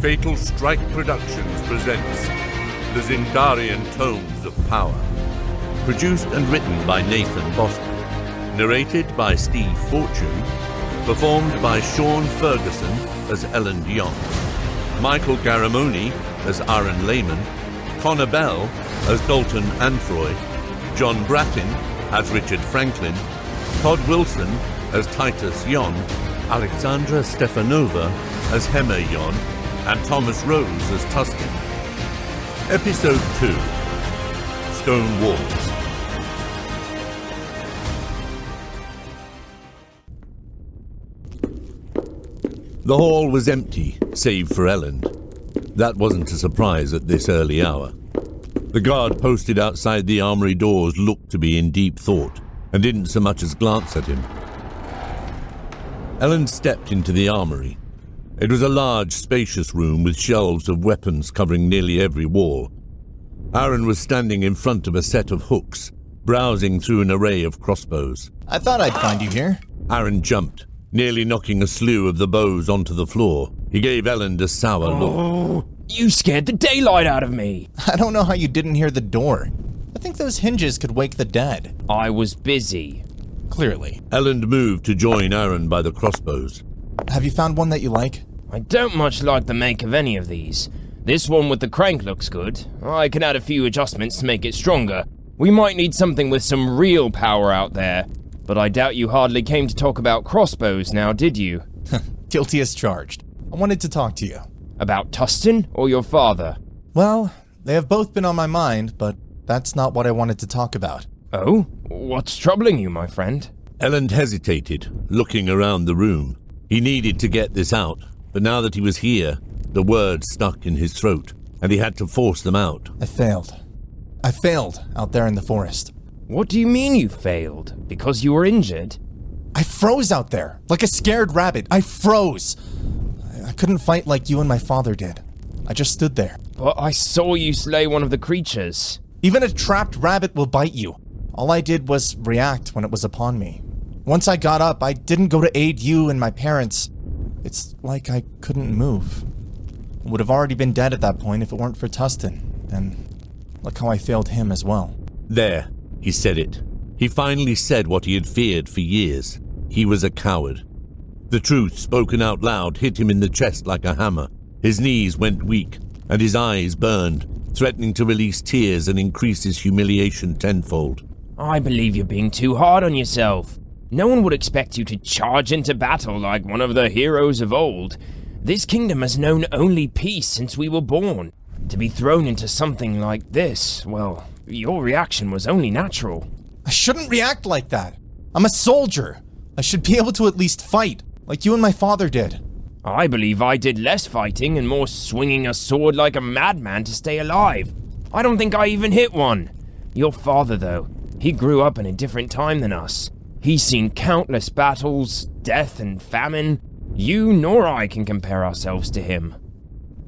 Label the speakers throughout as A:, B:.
A: Fatal Strike Productions presents the Zindarian Tomes of Power. Produced and written by Nathan Boston. Narrated by Steve Fortune. Performed by Sean Ferguson as Elland Yon. Michael Garamoni as Aaron Lehman. Connor Bell as Dalton Anthroy. John Brattin as Richard Franklin. Todd Wilson as Titus Yon. Alexandra Stefanova as Hema Yon. And Thomas Rose as Tuscan. Episode 2. Stone Walls. The hall was empty, save for Elland. That wasn't a surprise at this early hour. The guard posted outside the armory doors looked to be in deep thought, and didn't so much as glance at him. Elland stepped into the armory. It was a large, spacious room with shelves of weapons covering nearly every wall. Aaron was standing in front of a set of hooks, browsing through an array of crossbows.
B: I thought I'd find you here.
A: Aaron jumped, nearly knocking a slew of the bows onto the floor. He gave Elland a sour look.
C: You scared the daylight out of me.
B: I don't know how you didn't hear the door. I think those hinges could wake the dead.
C: I was busy.
B: Clearly.
A: Elland moved to join Aaron by the crossbows.
B: Have you found one that you like?
C: I don't much like the make of any of these. This one with the crank looks good. I can add a few adjustments to make it stronger. We might need something with some real power out there. But I doubt you hardly came to talk about crossbows now, did you?
B: Guilty as charged. I wanted to talk to you.
C: About Tustin or your father?
B: Well, they have both been on my mind, but that's not what I wanted to talk about.
C: Oh? What's troubling you, my friend?
A: Elland hesitated, looking around the room. He needed to get this out, but now that he was here, the words stuck in his throat, and he had to force them out.
B: I failed out there in the forest.
C: What do you mean you failed? Because you were injured?
B: I froze out there, like a scared rabbit. I froze. I couldn't fight like you and my father did. I just stood there.
C: But I saw you slay one of the creatures.
B: Even a trapped rabbit will bite you. All I did was react when it was upon me. Once I got up, I didn't go to aid you and my parents. It's like I couldn't move. I would have already been dead at that point if it weren't for Tustin. And look how I failed him as well.
A: There, he said it. He finally said what he had feared for years. He was a coward. The truth, spoken out loud, hit him in the chest like a hammer. His knees went weak, and his eyes burned, threatening to release tears and increase his humiliation tenfold.
C: I believe you're being too hard on yourself. No one would expect you to charge into battle like one of the heroes of old. This kingdom has known only peace since we were born. To be thrown into something like this, well, your reaction was only natural.
B: I shouldn't react like that. I'm a soldier. I should be able to at least fight, like you and my father did.
C: I believe I did less fighting and more swinging a sword like a madman to stay alive. I don't think I even hit one. Your father, though, he grew up in a different time than us. He's seen countless battles, death and famine. You nor I can compare ourselves to him.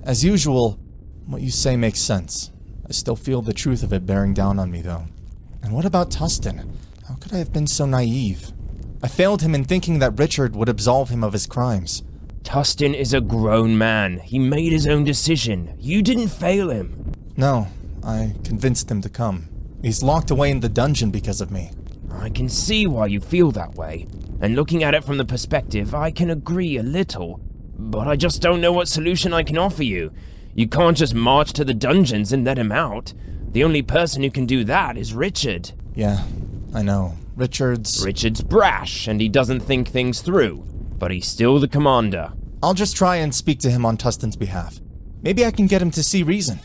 B: As usual, what you say makes sense. I still feel the truth of it bearing down on me, though. And what about Tustin? How could I have been so naive? I failed him in thinking that Richard would absolve him of his crimes.
C: Tustin is a grown man. He made his own decision. You didn't fail him.
B: No, I convinced him to come. He's locked away in the dungeon because of me.
C: I can see why you feel that way. And looking at it from the perspective, I can agree a little. But I just don't know what solution I can offer you. You can't just march to the dungeons and let him out. The only person who can do that is Richard.
B: Yeah, I know. Richard's
C: brash, and he doesn't think things through. But he's still the commander.
B: I'll just try and speak to him on Tustin's behalf. Maybe I can get him to see reason.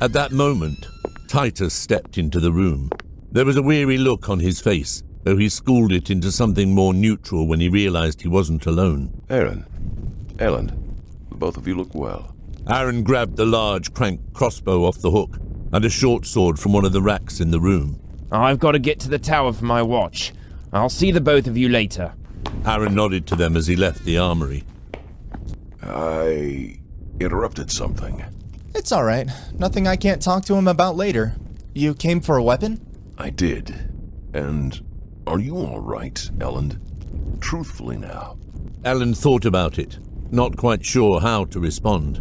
A: At that moment, Titus stepped into the room. There was a weary look on his face, though he schooled it into something more neutral when he realized he wasn't alone.
D: Aaron, Elland, both of you look well.
A: Aaron grabbed the large crank crossbow off the hook and a short sword from one of the racks in the room.
C: I've got to get to the tower for my watch. I'll see the both of you later.
A: Aaron nodded to them as he left the armory.
D: I interrupted something.
B: It's all right. Nothing I can't talk to him about later. You came for a weapon?
D: I did. And are you all right, Elland? Truthfully now.
A: Elland thought about it, not quite sure how to respond.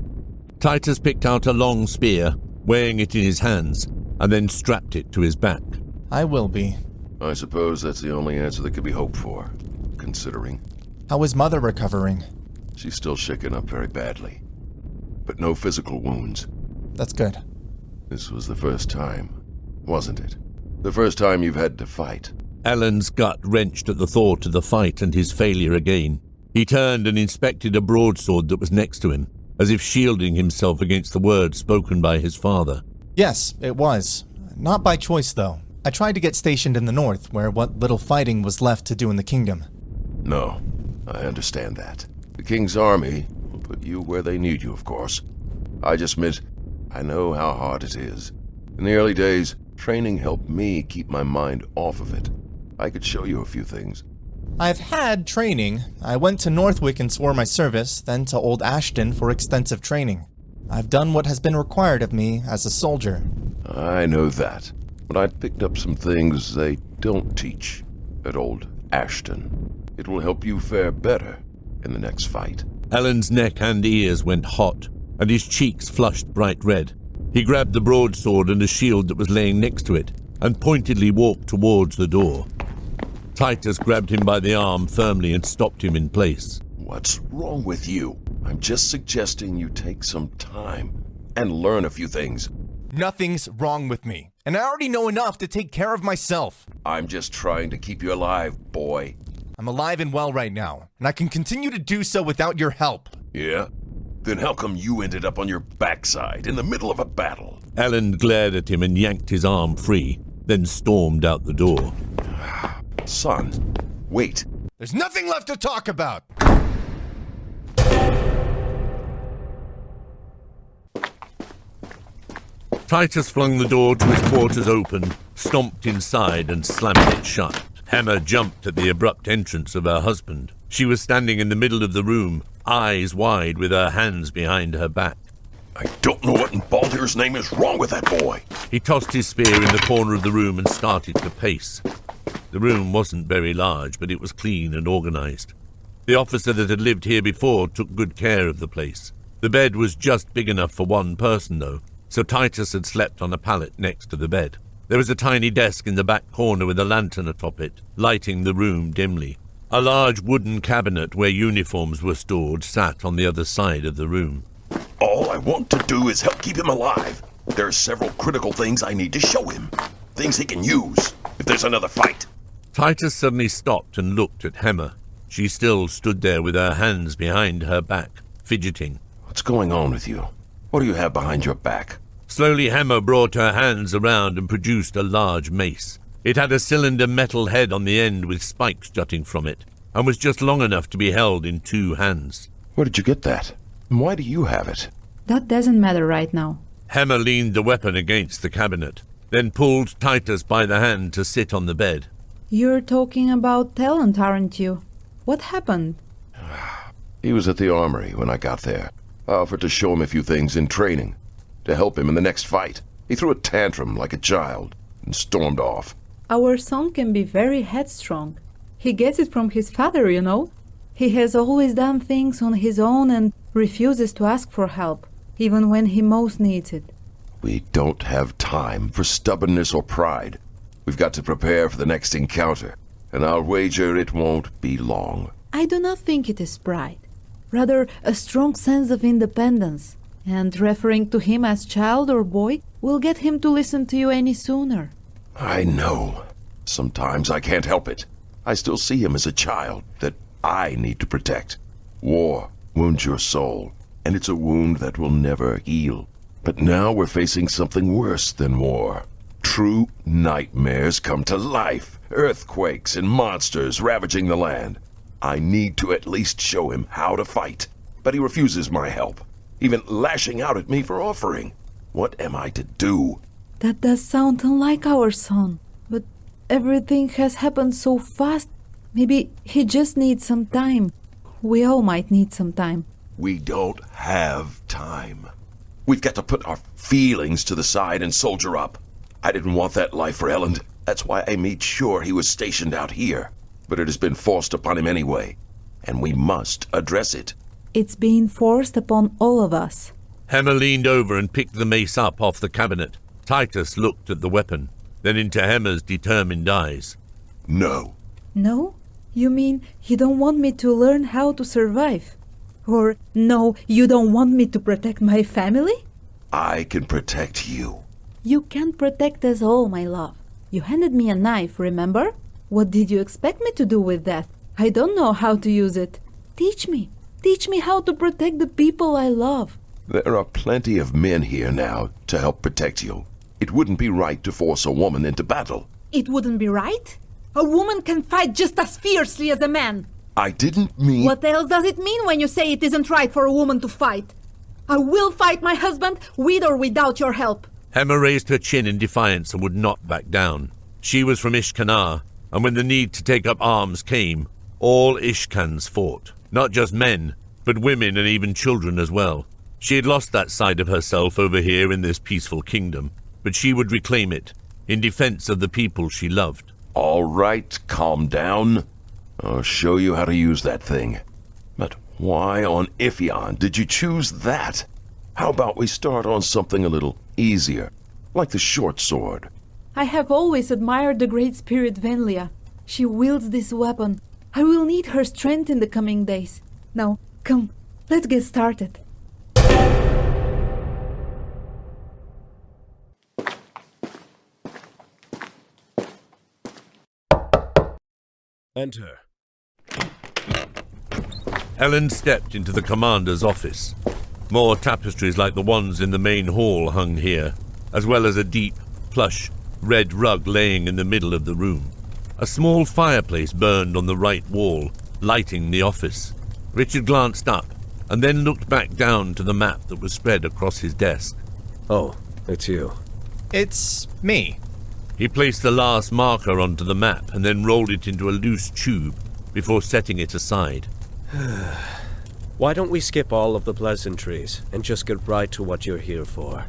A: Titus picked out a long spear, weighing it in his hands, and then strapped it to his back.
B: I will be.
D: I suppose that's the only answer that could be hoped for, considering.
B: How is Mother recovering?
D: She's still shaken up very badly, but no physical wounds.
B: That's good.
D: This was the first time, wasn't it? The first time you've had to fight.
A: Elland's gut wrenched at the thought of the fight and his failure again. He turned and inspected a broadsword that was next to him, as if shielding himself against the words spoken by his father.
B: Yes, it was. Not by choice, though. I tried to get stationed in the north, where what little fighting was left to do in the kingdom.
D: No, I understand that. The king's army will put you where they need you, of course. I just admit, I know how hard it is. In the early days, training helped me keep my mind off of it. I could show you a few things.
B: I've had training. I went to Northwick and swore my service, then to Old Ashton for extensive training. I've done what has been required of me as a soldier.
D: I know that, but I picked up some things they don't teach at Old Ashton. It will help you fare better in the next fight.
A: Elland's neck and ears went hot, and his cheeks flushed bright red. He grabbed the broadsword and a shield that was laying next to it, and pointedly walked towards the door. Titus grabbed him by the arm firmly and stopped him in place.
D: What's wrong with you? I'm just suggesting you take some time and learn a few things.
B: Nothing's wrong with me, and I already know enough to take care of myself.
D: I'm just trying to keep you alive, boy.
B: I'm alive and well right now, and I can continue to do so without your help.
D: Yeah? Then how come you ended up on your backside in the middle of a battle?
A: Elland glared at him and yanked his arm free, then stormed out the door.
D: Son, wait.
B: There's nothing left to talk about!
A: Titus flung the door to his quarters open, stomped inside, and slammed it shut. Hemmer jumped at the abrupt entrance of her husband. She was standing in the middle of the room, eyes wide with her hands behind her back.
D: I don't know what in Baldur's name is wrong with that boy.
A: He tossed his spear in the corner of the room and started to pace. The room wasn't very large, but it was clean and organized. The officer that had lived here before took good care of the place. The bed was just big enough for one person, though, so Titus had slept on a pallet next to the bed. There was a tiny desk in the back corner with a lantern atop it, lighting the room dimly. A large wooden cabinet where uniforms were stored sat on the other side of the room.
D: All I want to do is help keep him alive. There are several critical things I need to show him. Things he can use if there's another fight.
A: Titus suddenly stopped and looked at Hemmer. She still stood there with her hands behind her back, fidgeting.
D: What's going on with you? What do you have behind your back?
A: Slowly Hemmer brought her hands around and produced a large mace. It had a cylinder metal head on the end with spikes jutting from it, and was just long enough to be held in two hands.
D: Where did you get that? And why do you have it?
E: That doesn't matter right now.
A: Hemmer leaned the weapon against the cabinet, then pulled Titus by the hand to sit on the bed.
E: You're talking about Elland, aren't you? What happened?
D: He was at the armory when I got there. I offered to show him a few things in training, to help him in the next fight. He threw a tantrum like a child and stormed off.
E: Our son can be very headstrong. He gets it from his father, you know. He has always done things on his own and refuses to ask for help, even when he most needs it.
D: We don't have time for stubbornness or pride. We've got to prepare for the next encounter, and I'll wager it won't be long.
E: I do not think it is pride, rather a strong sense of independence, and referring to him as child or boy will get him to listen to you any sooner.
D: I know. Sometimes I can't help it. I still see him as a child that I need to protect. War wounds your soul, and it's a wound that will never heal. But now we're facing something worse than war. True nightmares come to life. Earthquakes and monsters ravaging the land. I need to at least show him how to fight. But he refuses my help, even lashing out at me for offering. What am I to do?
E: That does sound unlike our son, but everything has happened so fast. Maybe he just needs some time. We all might need some time.
D: We don't have time. We've got to put our feelings to the side and soldier up. I didn't want that life for Elland. That's why I made sure he was stationed out here. But it has been forced upon him anyway, and we must address it.
E: It's being forced upon all of us.
A: Hemmer leaned over and picked the mace up off the cabinet. Titus looked at the weapon, then into Hemmer's determined eyes.
D: No.
E: No? You mean you don't want me to learn how to survive? Or no, you don't want me to protect my family?
D: I can protect you.
E: You can't protect us all, my love. You handed me a knife, remember? What did you expect me to do with that? I don't know how to use it. Teach me. Teach me how to protect the people I love.
D: There are plenty of men here now to help protect you. It wouldn't be right to force a woman into battle.
E: It wouldn't be right? A woman can fight just as fiercely as a man.
D: I didn't mean...
E: What else does it mean when you say it isn't right for a woman to fight? I will fight my husband with or without your help.
A: Hemmer raised her chin in defiance and would not back down. She was from Ishkanar, and when the need to take up arms came, all Ishkans fought. Not just men, but women and even children as well. She had lost that side of herself over here in this peaceful kingdom, but she would reclaim it, in defense of the people she loved.
D: All right, calm down. I'll show you how to use that thing. But why on Ifeon did you choose that? How about we start on something a little easier, like the short sword?
E: I have always admired the great spirit Venlia. She wields this weapon. I will need her strength in the coming days. Now, come, let's get started.
F: Enter.
A: Elland stepped into the commander's office. More tapestries like the ones in the main hall hung here, as well as a deep, plush, red rug laying in the middle of the room. A small fireplace burned on the right wall, lighting the office. Richard glanced up, and then looked back down to the map that was spread across his desk.
F: Oh, it's you.
B: It's me.
A: He placed the last marker onto the map and then rolled it into a loose tube before setting it aside.
F: Why don't we skip all of the pleasantries and just get right to what you're here for?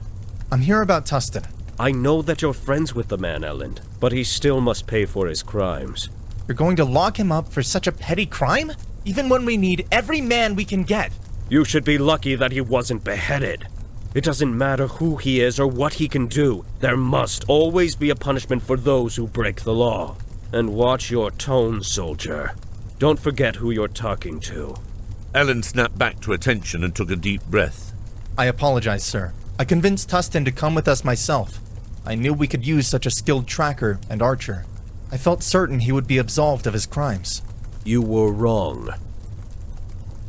B: I'm here about Tustin.
F: I know that you're friends with the man, Elland, but he still must pay for his crimes.
B: You're going to lock him up for such a petty crime? Even when we need every man we can get.
F: You should be lucky that he wasn't beheaded. It doesn't matter who he is or what he can do. There must always be a punishment for those who break the law. And watch your tone, soldier. Don't forget who you're talking to.
A: Elland snapped back to attention and took a deep breath.
B: I apologize, sir. I convinced Tustin to come with us myself. I knew we could use such a skilled tracker and archer. I felt certain he would be absolved of his crimes.
F: You were wrong.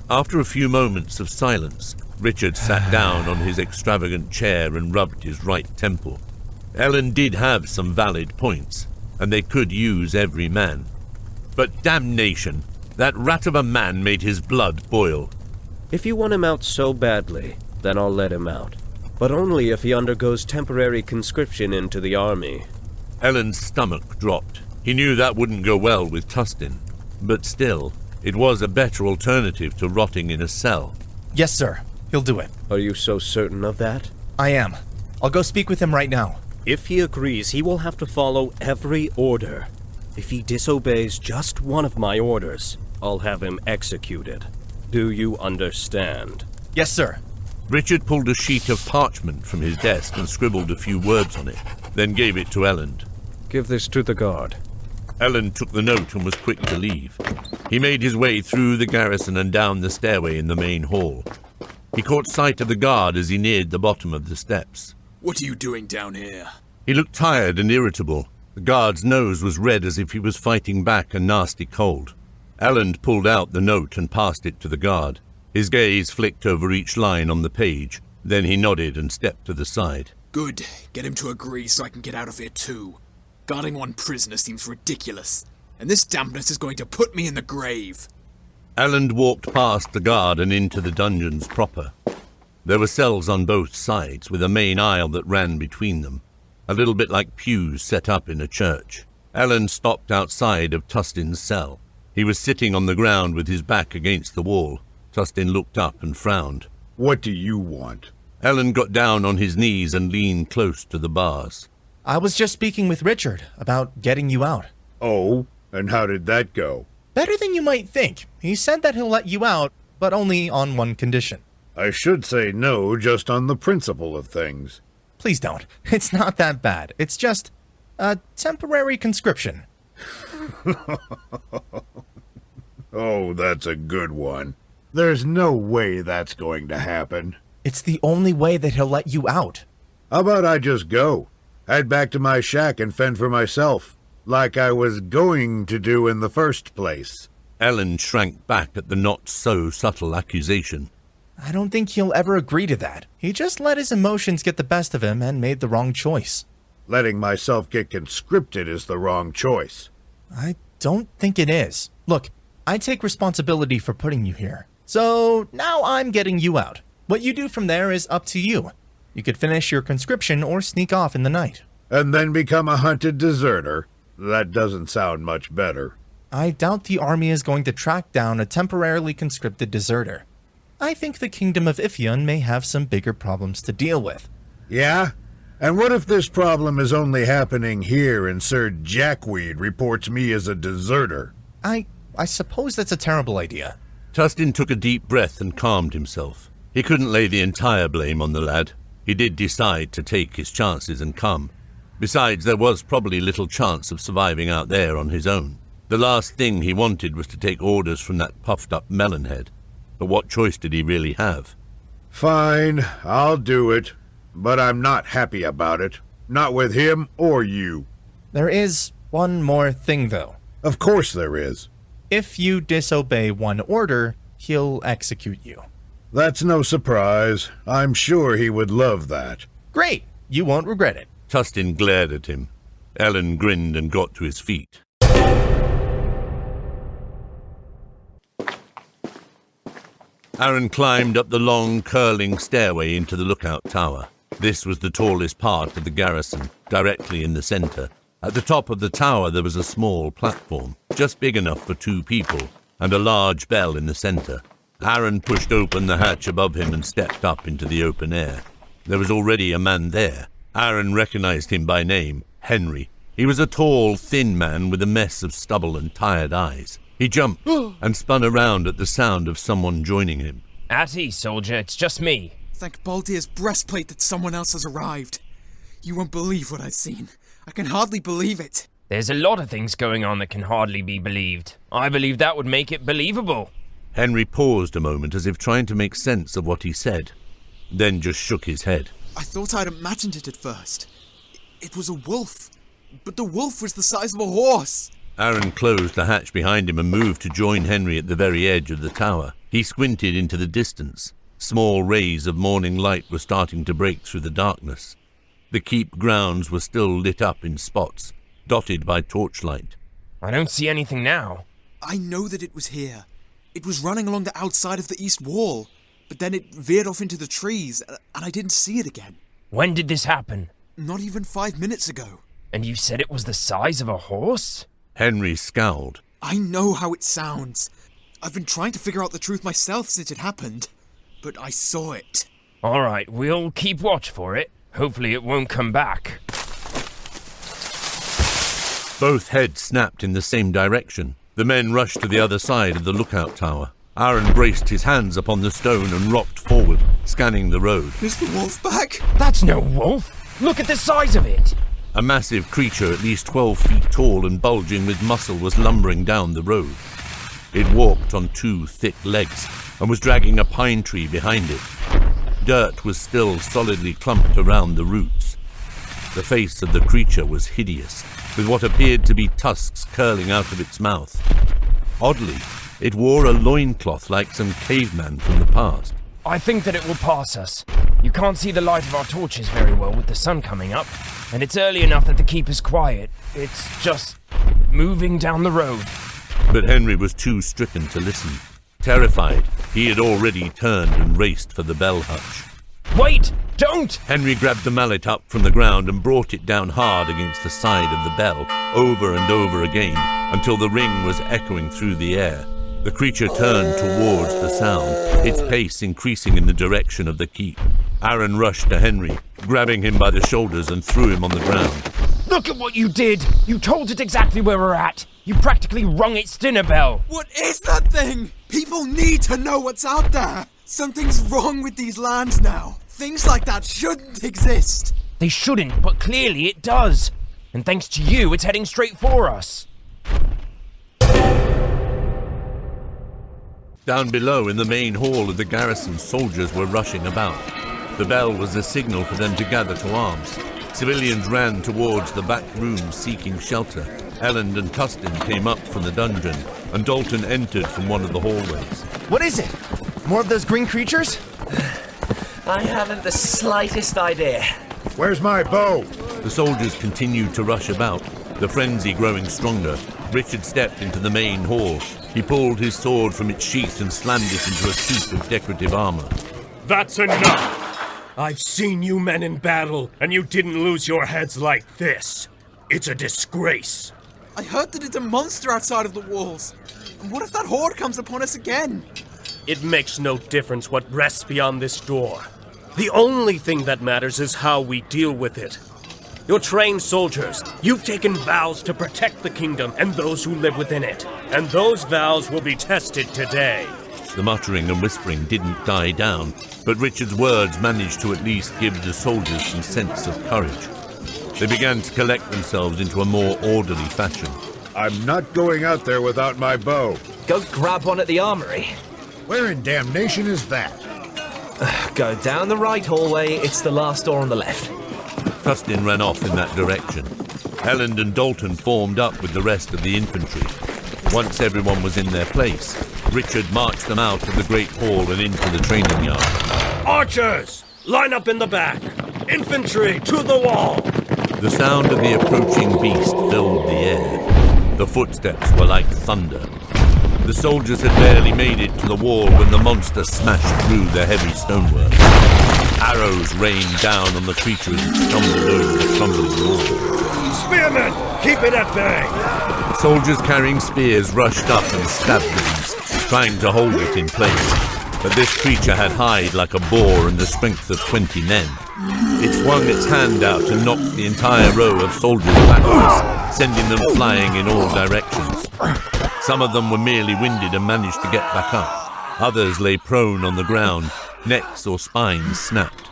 A: After a few moments of silence, Richard sat down on his extravagant chair and rubbed his right temple. Elland did have some valid points, and they could use every man. But damnation, that rat of a man made his blood boil.
F: If you want him out so badly, then I'll let him out. But only if he undergoes temporary conscription into the army.
A: Elland's stomach dropped. He knew that wouldn't go well with Tustin, but still, it was a better alternative to rotting in a cell.
B: Yes, sir. He'll do it.
F: Are you so certain of that?
B: I am. I'll go speak with him right now.
F: If he agrees, he will have to follow every order. If he disobeys just one of my orders, I'll have him executed. Do you understand?
B: Yes, sir.
A: Richard pulled a sheet of parchment from his desk and scribbled a few words on it, then gave it to Elland.
F: Give this to the guard.
A: Elland took the note and was quick to leave. He made his way through the garrison and down the stairway in the main hall. He caught sight of the guard as he neared the bottom of the steps.
G: What are you doing down here?
A: He looked tired and irritable. The guard's nose was red as if he was fighting back a nasty cold. Elland pulled out the note and passed it to the guard. His gaze flicked over each line on the page. Then he nodded and stepped to the side.
G: Good. Get him to agree so I can get out of here too. Guarding one prisoner seems ridiculous. And this dampness is going to put me in the grave.
A: Elland walked past the guard and into the dungeons proper. There were cells on both sides, with a main aisle that ran between them, a little bit like pews set up in a church. Elland stopped outside of Tustin's cell. He was sitting on the ground with his back against the wall. Tustin looked up and frowned.
H: What do you want?
A: Elland got down on his knees and leaned close to the bars.
B: I was just speaking with Richard about getting you out.
H: Oh, and how did that go?
B: Better than you might think. He said that he'll let you out, but only on one condition.
H: I should say no just on the principle of things.
B: Please don't. It's not that bad. It's just a temporary conscription.
H: Oh, that's a good one. There's no way that's going to happen.
B: It's the only way that he'll let you out.
H: How about I just go? Head back to my shack and fend for myself, like I was going to do in the first place.
A: Elland shrank back at the not-so-subtle accusation.
B: I don't think he'll ever agree to that. He just let his emotions get the best of him and made the wrong choice.
H: Letting myself get conscripted is the wrong choice.
B: I don't think it is. Look, I take responsibility for putting you here. So now I'm getting you out. What you do from there is up to you. You could finish your conscription or sneak off in the night.
H: And then become a hunted deserter? That doesn't sound much better.
B: I doubt the army is going to track down a temporarily conscripted deserter. I think the Kingdom of Ifeon may have some bigger problems to deal with.
H: Yeah? And what if this problem is only happening here and Sir Jackweed reports me as a deserter?
B: I suppose that's a terrible idea.
A: Tustin took a deep breath and calmed himself. He couldn't lay the entire blame on the lad. He did decide to take his chances and come. Besides, there was probably little chance of surviving out there on his own. The last thing he wanted was to take orders from that puffed-up melonhead. But what choice did he really have?
H: Fine, I'll do it. But I'm not happy about it. Not with him or you.
B: There is one more thing, though.
H: Of course there is.
B: If you disobey one order, he'll execute you.
H: That's no surprise. I'm sure he would love that.
B: Great! You won't regret it.
A: Tustin glared at him. Elland grinned and got to his feet. Aaron climbed up the long, curling stairway into the lookout tower. This was the tallest part of the garrison, directly in the center. At the top of the tower there was a small platform, just big enough for 2 people, and a large bell in the center. Aaron pushed open the hatch above him and stepped up into the open air. There was already a man there. Aaron recognized him by name, Henry. He was a tall, thin man with a mess of stubble and tired eyes. He jumped and spun around at the sound of someone joining him.
C: At ease, soldier, it's just me.
G: Thank Baldir's breastplate that someone else has arrived. You won't believe what I've seen. I can hardly believe it.
C: There's a lot of things going on that can hardly be believed. I believe that would make it believable.
A: Henry paused a moment as if trying to make sense of what he said, then just shook his head.
G: I thought I'd imagined it at first. It was a wolf. But the wolf was the size of a horse.
A: Aaron closed the hatch behind him and moved to join Henry at the very edge of the tower. He squinted into the distance. Small rays of morning light were starting to break through the darkness. The keep grounds were still lit up in spots, dotted by torchlight.
C: I don't see anything now.
G: I know that it was here. It was running along the outside of the east wall, but then it veered off into the trees, and I didn't see it again.
C: When did this happen?
G: Not even 5 minutes ago.
C: And you said it was the size of a horse?
A: Henry scowled.
G: I know how it sounds. I've been trying to figure out the truth myself since it happened, but I saw it.
C: All right, we'll keep watch for it. Hopefully it won't come back.
A: Both heads snapped in the same direction. The men rushed to the other side of the lookout tower. Aaron braced his hands upon the stone and rocked forward, scanning the road.
G: Is the wolf back?
C: That's no wolf! Look at the size of it!
A: A massive creature at least 12 feet tall and bulging with muscle was lumbering down the road. It walked on 2 thick legs and was dragging a pine tree behind it. Dirt was still solidly clumped around the roots. The face of the creature was hideous, with what appeared to be tusks curling out of its mouth. Oddly, it wore a loincloth like some caveman from the past.
C: I think that it will pass us. You can't see the light of our torches very well with the sun coming up, and it's early enough that the keep is quiet. It's just moving down the road.
A: But Henry was too stricken to listen. Terrified, he had already turned and raced for the bell hutch.
C: Wait! Don't!
A: Henry grabbed the mallet up from the ground and brought it down hard against the side of the bell, over and over again, until the ring was echoing through the air. The creature turned towards the sound, its pace increasing in the direction of the keep. Aaron rushed to Henry, grabbing him by the shoulders and threw him on the ground.
C: Look at what you did! You told it exactly where we're at! You practically rung its dinner bell!
G: What is that thing? People need to know what's out there! Something's wrong with these lands now. Things like that shouldn't exist.
C: They shouldn't, but clearly it does. And thanks to you, it's heading straight for us.
A: Down below in the main hall of the garrison, soldiers were rushing about. The bell was a signal for them to gather to arms. Civilians ran towards the back rooms seeking shelter. Elland and Tustin came up from the dungeon, and Dalton entered from one of the hallways.
B: What is it? More of those green creatures?
I: I haven't the slightest idea.
H: Where's my bow?
A: The soldiers continued to rush about, the frenzy growing stronger. Richard stepped into the main hall. He pulled his sword from its sheath and slammed it into a suit of decorative armor.
F: That's enough! I've seen you men in battle, and you didn't lose your heads like this. It's a disgrace.
G: I heard that it's a monster outside of the walls. And what if that horde comes upon us again?
F: It makes no difference what rests beyond this door. The only thing that matters is how we deal with it. You're trained soldiers. You've taken vows to protect the kingdom and those who live within it. And those vows will be tested today.
A: The muttering and whispering didn't die down, but Richard's words managed to at least give the soldiers some sense of courage. They began to collect themselves into a more orderly fashion.
H: I'm not going out there without my bow.
I: Go grab one at the armory.
H: Where in damnation is that?
I: Go down the right hallway, it's the last door on the left.
A: Tustin ran off in that direction. Elland and Dalton formed up with the rest of the infantry. Once everyone was in their place, Richard marched them out of the great hall and into the training yard.
F: Archers! Line up in the back! Infantry, to the wall!
A: The sound of the approaching beast filled the air. The footsteps were like thunder. The soldiers had barely made it to the wall when the monster smashed through the heavy stonework. Arrows rained down on the creature as it stumbled over the crumbling wall.
F: Spearmen, keep it at bay!
A: Soldiers carrying spears rushed up and stabbed the beast, trying to hold it in place. But this creature had hide like a boar and the strength of 20 men. It swung its hand out and knocked the entire row of soldiers backwards, sending them flying in all directions. Some of them were merely winded and managed to get back up. Others lay prone on the ground, necks or spines snapped.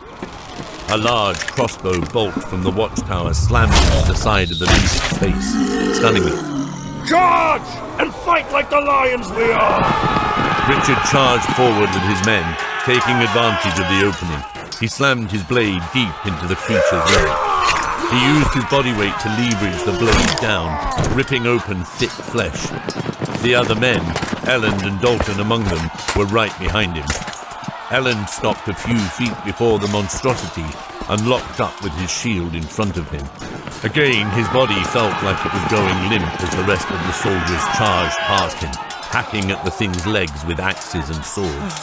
A: A large crossbow bolt from the watchtower slammed into the side of the beast's face, stunning it.
F: Charge! And fight like the lions we are!
A: Richard charged forward with his men, taking advantage of the opening. He slammed his blade deep into the creature's leg. He used his body weight to leverage the blade down, ripping open thick flesh. The other men, Elland and Dalton among them, were right behind him. Elland stopped a few feet before the monstrosity and locked up with his shield in front of him. Again, his body felt like it was going limp as the rest of the soldiers charged past him, hacking at the thing's legs with axes and swords.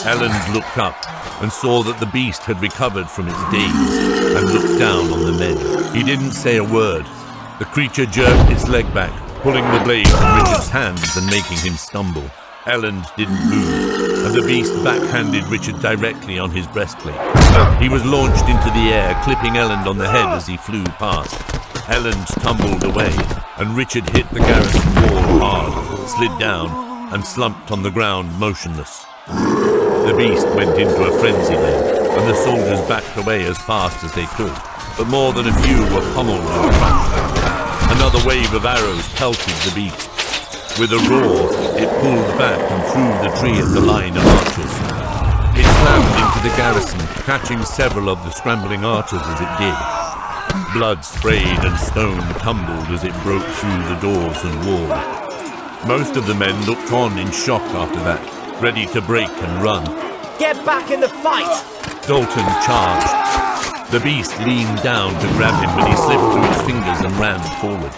A: Elland looked up and saw that the beast had recovered from its daze and looked down on the men. He didn't say a word. The creature jerked its leg back, pulling the blade from Richard's hands and making him stumble. Elland didn't move, and the beast backhanded Richard directly on his breastplate. He was launched into the air, clipping Elland on the head as he flew past. Elland tumbled away, and Richard hit the garrison wall hard, slid down, and slumped on the ground motionless. The beast went into a frenzy then, and the soldiers backed away as fast as they could, but more than a few were pummeled and crushed. Another wave of arrows pelted the beast. With a roar, it pulled back and threw the tree at the line of archers. It slammed into the garrison, catching several of the scrambling archers as it did. Blood sprayed and stone tumbled as it broke through the doors and wall. Most of the men looked on in shock after that, ready to break and run.
I: Get back in the fight!
A: Dalton charged. The beast leaned down to grab him, but he slipped through his fingers and ran forward.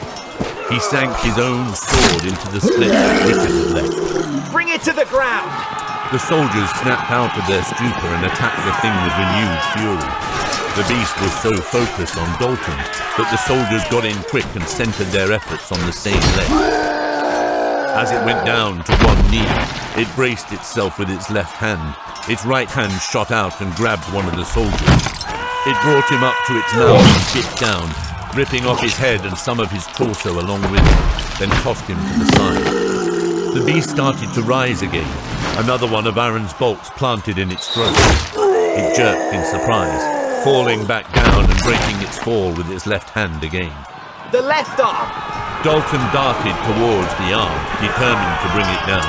A: He sank his own sword into the slit that Richard had left.
I: Bring it to the ground!
A: The soldiers snapped out of their stupor and attacked the thing with renewed fury. The beast was so focused on Dalton that the soldiers got in quick and centered their efforts on the same leg. As it went down to one knee, it braced itself with its left hand. Its right hand shot out and grabbed one of the soldiers. It brought him up to its mouth and bit down, ripping off his head and some of his torso along with it, then tossed him to the side. The beast started to rise again, another one of Aaron's bolts planted in its throat. It jerked in surprise, falling back down and breaking its fall with its left hand again.
I: The left arm!
A: Dalton darted towards the arm, determined to bring it down.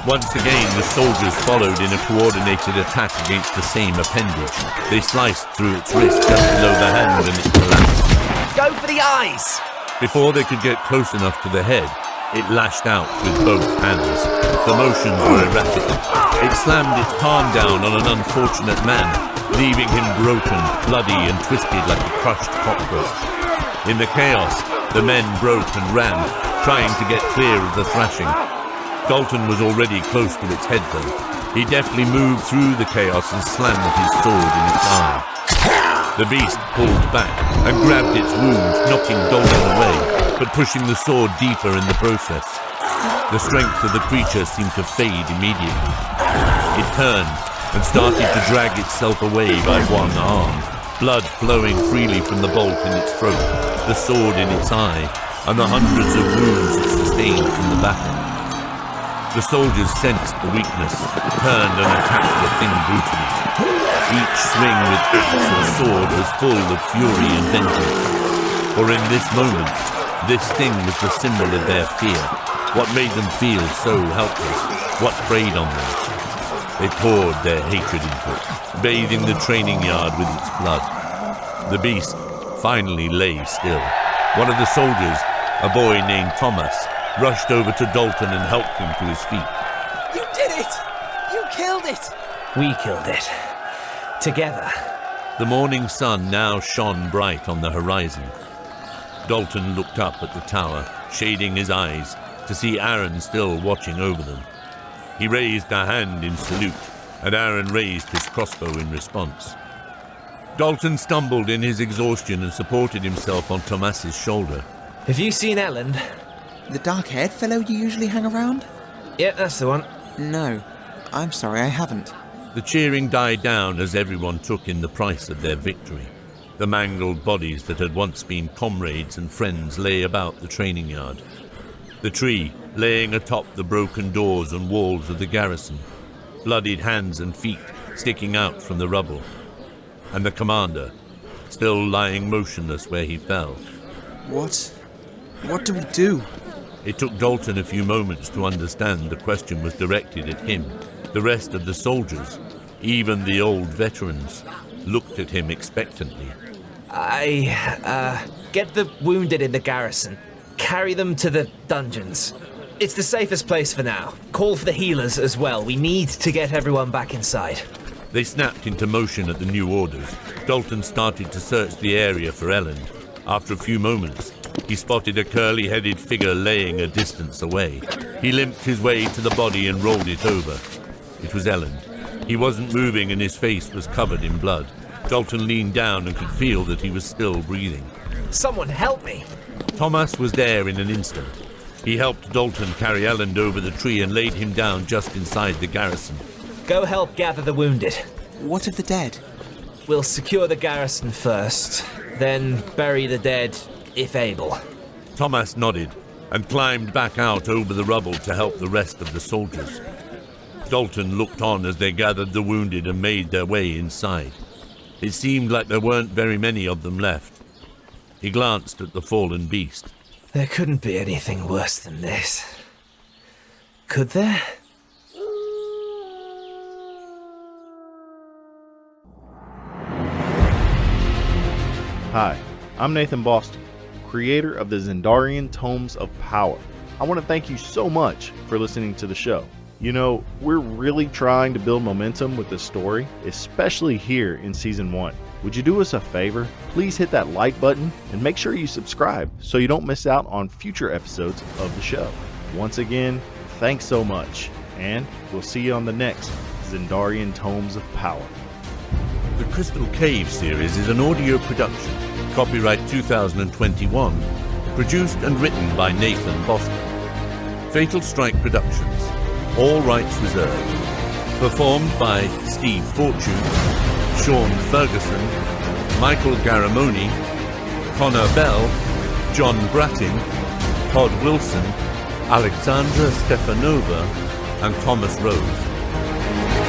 A: Once again, the soldiers followed in a coordinated attack against the same appendage. They sliced through its wrist just below the hand and it collapsed.
I: Go for the eyes!
A: Before they could get close enough to the head, it lashed out with both hands. The motions were erratic. It slammed its palm down on an unfortunate man, leaving him broken, bloody and twisted like a crushed cockroach. In the chaos, the men broke and ran, trying to get clear of the thrashing. Dalton was already close to its head though. He deftly moved through the chaos and slammed his sword in its eye. The beast pulled back and grabbed its wound, knocking Dalton away, but pushing the sword deeper in the process. The strength of the creature seemed to fade immediately. It turned and started to drag itself away by one arm, blood flowing freely from the bolt in its throat, the sword in its eye, and the hundreds of wounds it sustained from the battle. The soldiers sensed the weakness, turned and attacked the thing brutally. Each swing with axe or sword was full of fury and vengeance. For in this moment, this thing was the symbol of their fear, what made them feel so helpless, what preyed on them. They poured their hatred into it, bathing the training yard with its blood. The beast finally lay still. One of the soldiers, a boy named Thomas, rushed over to Dalton and helped him to his feet.
J: You did it! You killed it!
I: We killed it. Together.
A: The morning sun now shone bright on the horizon. Dalton looked up at the tower, shading his eyes, to see Aaron still watching over them. He raised a hand in salute, and Aaron raised his crossbow in response. Dalton stumbled in his exhaustion and supported himself on Thomas's shoulder.
I: Have you seen Elland?
J: The dark-haired fellow you usually hang around?
I: Yep, that's the one.
J: No, I'm sorry, I haven't.
A: The cheering died down as everyone took in the price of their victory. The mangled bodies that had once been comrades and friends lay about the training yard. The tree laying atop the broken doors and walls of the garrison, bloodied hands and feet sticking out from the rubble, and the commander still lying motionless where he fell.
J: What do we do?
A: It took Dalton a few moments to understand the question was directed at him. The rest of the soldiers, even the old veterans, looked at him expectantly.
I: Get the wounded in the garrison. Carry them to the dungeons. It's the safest place for now. Call for the healers as well. We need to get everyone back inside.
A: They snapped into motion at the new orders. Dalton started to search the area for Elland. After a few moments, he spotted a curly-headed figure laying a distance away. He limped his way to the body and rolled it over. It was Elland. He wasn't moving and his face was covered in blood. Dalton leaned down and could feel that he was still breathing.
I: Someone help me!
A: Thomas was there in an instant. He helped Dalton carry Elland over the tree and laid him down just inside the garrison.
I: Go help gather the wounded.
J: What of the dead?
I: We'll secure the garrison first, then bury the dead, if able.
A: Thomas nodded and climbed back out over the rubble to help the rest of the soldiers. Dalton looked on as they gathered the wounded and made their way inside. It seemed like there weren't very many of them left. He glanced at the fallen beast.
I: There couldn't be anything worse than this. Could there?
K: Hi, I'm Nathan Boston, creator of the Zindarian Tomes of Power. I want to thank you so much for listening to the show. You know, we're really trying to build momentum with this story, especially here in Season 1. Would you do us a favor? Please hit that like button and make sure you subscribe so you don't miss out on future episodes of the show. Once again, thanks so much, and we'll see you on the next Zindarian Tomes of Power.
A: The Crystal Cave series is an audio production, copyright 2021, produced and written by Nathan Boston. Fatal Strike Productions, all rights reserved. Performed by Steve Fortune, Sean Ferguson, Michael Garamoni, Connor Bell, John Brattin, Todd Wilson, Alexandra Stefanova and Thomas Rose.